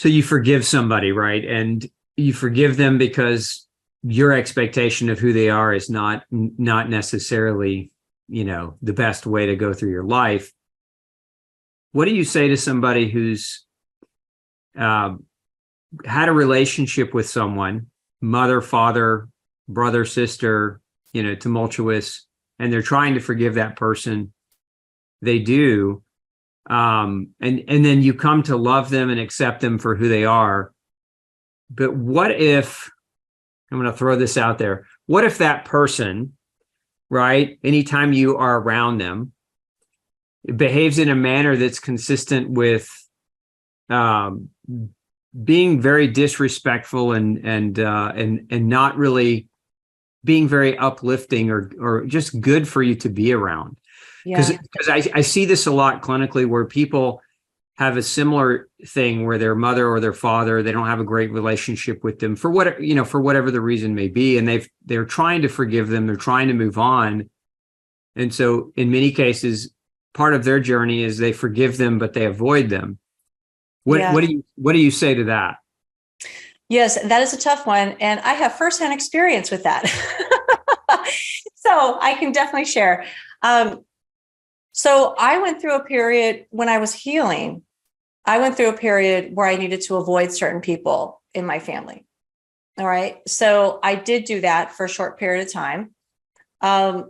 So you forgive somebody, right? And you forgive them because your expectation of who they are is not necessarily, the best way to go through your life. What do you say to somebody who's had a relationship with someone, mother, father, brother, sister, tumultuous, and they're trying to forgive that person? They do. And then you come to love them and accept them for who they are. But what if, I'm going to throw this out there, what if that person, right, anytime you are around them, it behaves in a manner that's consistent with being very disrespectful and not really being very uplifting or just good for you to be around? Because I see this a lot clinically, where people have a similar thing where their mother or their father, they don't have a great relationship with them for whatever the reason may be, and they're trying to forgive them, they're trying to move on, and so in many cases, part of their journey is they forgive them, but they avoid them. What do you say to that? Yes, that is a tough one, and I have firsthand experience with that, so I can definitely share. So I went through a period when I was healing. I went through a period where I needed to avoid certain people in my family. All right. So I did do that for a short period of time. Of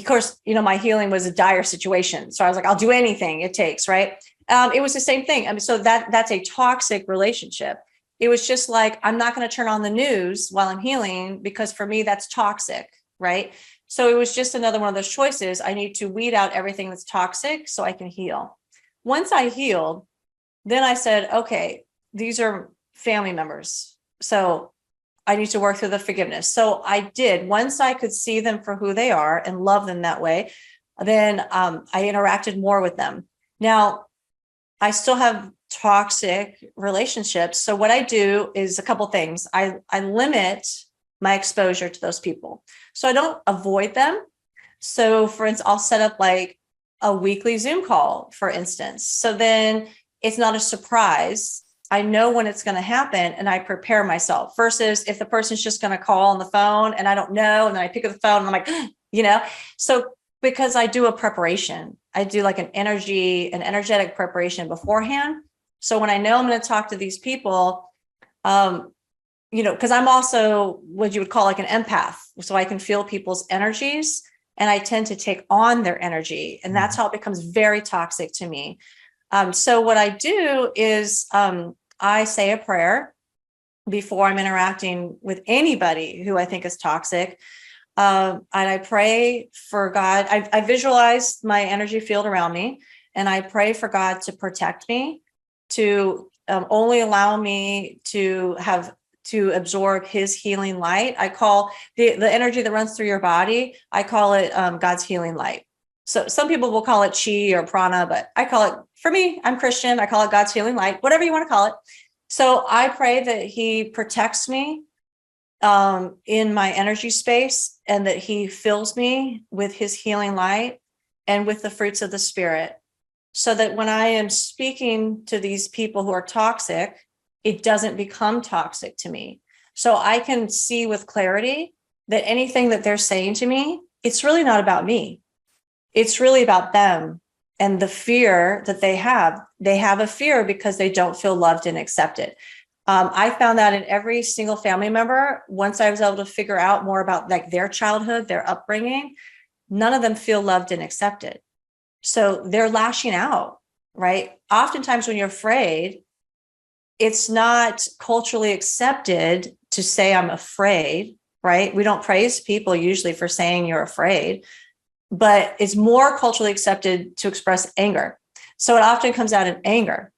course, my healing was a dire situation. So I was like, I'll do anything it takes. Right. It was the same thing. I mean, so that's a toxic relationship. It was just like, I'm not going to turn on the news while I'm healing, because for me, that's toxic. Right. So it was just another one of those choices. I need to weed out everything that's toxic so I can heal. Once I healed, then I said, okay, these are family members, so I need to work through the forgiveness. So I did. Once I could see them for who they are and love them that way, then I interacted more with them. Now, I still have toxic relationships. So what I do is a couple things. I limit my exposure to those people. So I don't avoid them. So for instance, I'll set up like a weekly Zoom call, for instance. So then it's not a surprise. I know when it's going to happen and I prepare myself, versus if the person's just going to call on the phone and I don't know, and then I pick up the phone and I'm like, so because I do a preparation, I do like an energetic preparation beforehand. So when I know I'm going to talk to these people, because I'm also what you would call like an empath. So I can feel people's energies and I tend to take on their energy. And that's how it becomes very toxic to me. So what I do is I say a prayer before I'm interacting with anybody who I think is toxic. And I pray for God. I visualize my energy field around me, and I pray for God to protect me, to only allow me to absorb his healing light. I call the energy that runs through your body, I call it God's healing light. So some people will call it chi or prana, but I call it, for me, I'm Christian, I call it God's healing light, whatever you want to call it. So I pray that he protects me in my energy space, and that he fills me with his healing light and with the fruits of the Spirit, so that when I am speaking to these people who are toxic, it doesn't become toxic to me. So I can see with clarity that anything that they're saying to me, it's really not about me. It's really about them and the fear that they have. They have a fear because they don't feel loved and accepted. I found that in every single family member. Once I was able to figure out more about like their childhood, their upbringing, none of them feel loved and accepted. So they're lashing out, right? Oftentimes when you're afraid, it's not culturally accepted to say I'm afraid, right? We don't praise people usually for saying you're afraid, but it's more culturally accepted to express anger. So it often comes out in anger.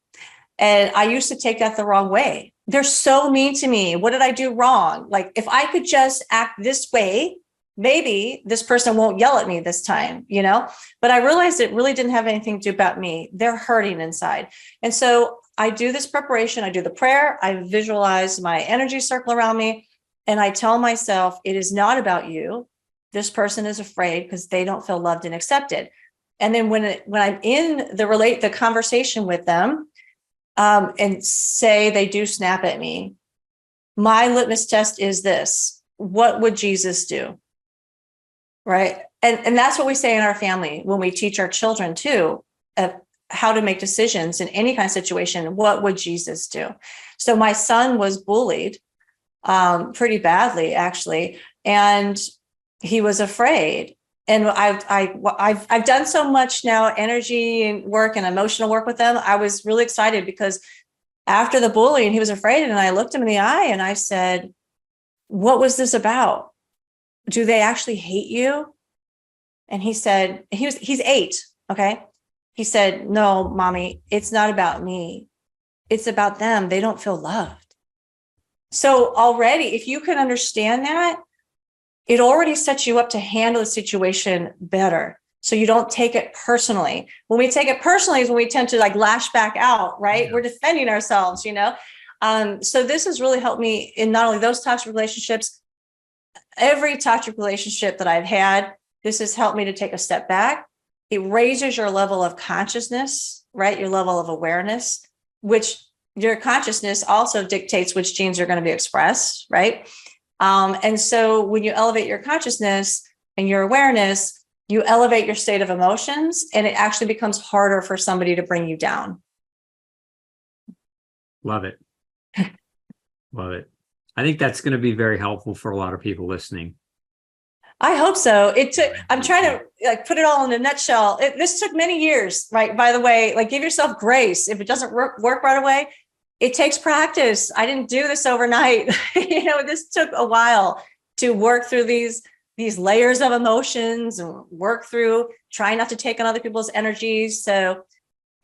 And I used to take that the wrong way. They're so mean to me. What did I do wrong? Like, if I could just act this way, maybe this person won't yell at me this time, But I realized it really didn't have anything to do about me. They're hurting inside. And so I do this preparation. I do the prayer. I visualize my energy circle around me. And I tell myself, it is not about you. This person is afraid because they don't feel loved and accepted. And then when I'm in the conversation with them, and say they do snap at me, my litmus test is this: what would Jesus do? Right. And that's what we say in our family when we teach our children too, of how to make decisions in any kind of situation. What would Jesus do? So my son was bullied pretty badly, actually, and he was afraid. And I've done so much now, energy and work and emotional work with them. I was really excited because after the bullying, he was afraid, and I looked him in the eye and I said, "What was this about? Do they actually hate you?" And he said, he's 8. Okay. He said, "No, mommy, it's not about me. It's about them. They don't feel loved." So already, if you can understand that, it already sets you up to handle the situation better. So you don't take it personally. When we take it personally is when we tend to like lash back out, right? Yeah. We're defending ourselves, So this has really helped me in not only those toxic relationships, every toxic relationship that I've had. This has helped me to take a step back. It raises your level of consciousness, right? Your level of awareness, which your consciousness also dictates which genes are going to be expressed, right? And so when you elevate your consciousness and your awareness, you elevate your state of emotions, and it actually becomes harder for somebody to bring you down. Love it. Love it. I think that's going to be very helpful for a lot of people listening. I hope so. I'm trying to put it all in a nutshell. This took many years, right? By the way, give yourself grace. If it doesn't work right away, it takes practice. I didn't do this overnight. This took a while to work through these layers of emotions and work through trying not to take on other people's energies. So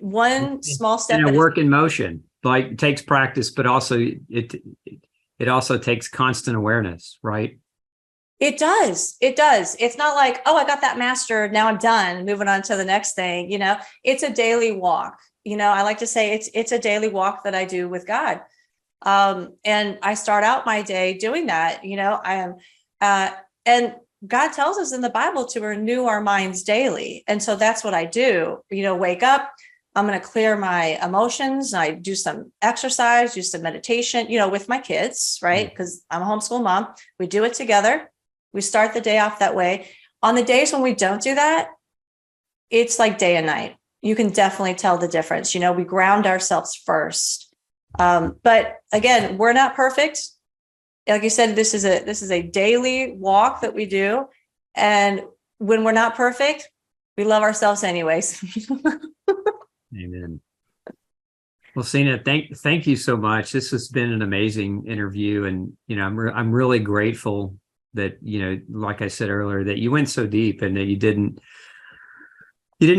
one small step. And a work in motion, it takes practice, but also it also takes constant awareness, right? It does. It's not like, oh, I got that mastered, now I'm done, moving on to the next thing. It's a daily walk. I like to say it's a daily walk that I do with God. And I start out my day doing that. And God tells us in the Bible to renew our minds daily. And so that's what I do. Wake up, I'm going to clear my emotions. I do some exercise, do some meditation, with my kids, right? Because I'm a homeschool mom. We do it together. We start the day off that way. On the days when we don't do that, it's like day and night. You can definitely tell the difference. We ground ourselves first. But again, we're not perfect. Like you said, this is a daily walk that we do. And when we're not perfect, we love ourselves anyways. Amen. Well, Sina, thank you so much. This has been an amazing interview. And, I'm really grateful that, like I said earlier, that you went so deep and that you didn't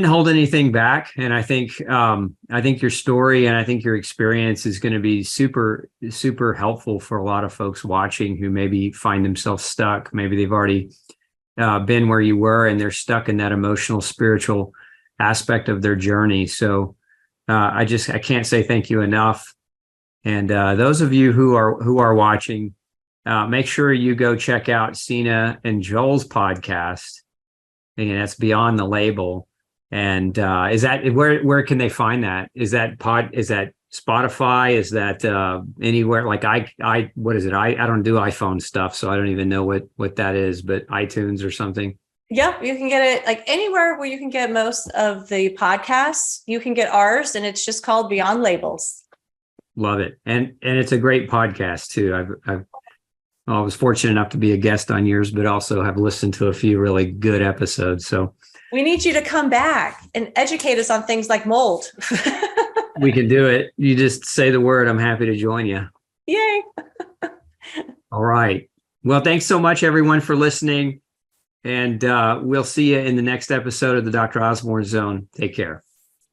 hold anything back. And I think your story and I think your experience is going to be super, super helpful for a lot of folks watching who maybe find themselves stuck. Maybe they've already been where you were and they're stuck in that emotional, spiritual aspect of their journey. So I can't say thank you enough. And those of you who are watching, make sure you go check out Sina and Joel's podcast. Again, that's Beyond the Label. And is that where can they find that? Is that Spotify? Is that anywhere? What is it? I don't do iPhone stuff, so I don't even know what that is, but iTunes or something. Yeah, you can get it anywhere where you can get most of the podcasts. You can get ours, and it's just called Beyond Labels. Love it, and it's a great podcast too. I was fortunate enough to be a guest on yours, but also have listened to a few really good episodes. So we need you to come back and educate us on things like mold. We can do it. You just say the word. I'm happy to join you. Yay. All right. Well, thanks so much, everyone, for listening. And we'll see you in the next episode of the Dr. Osborne Zone. Take care.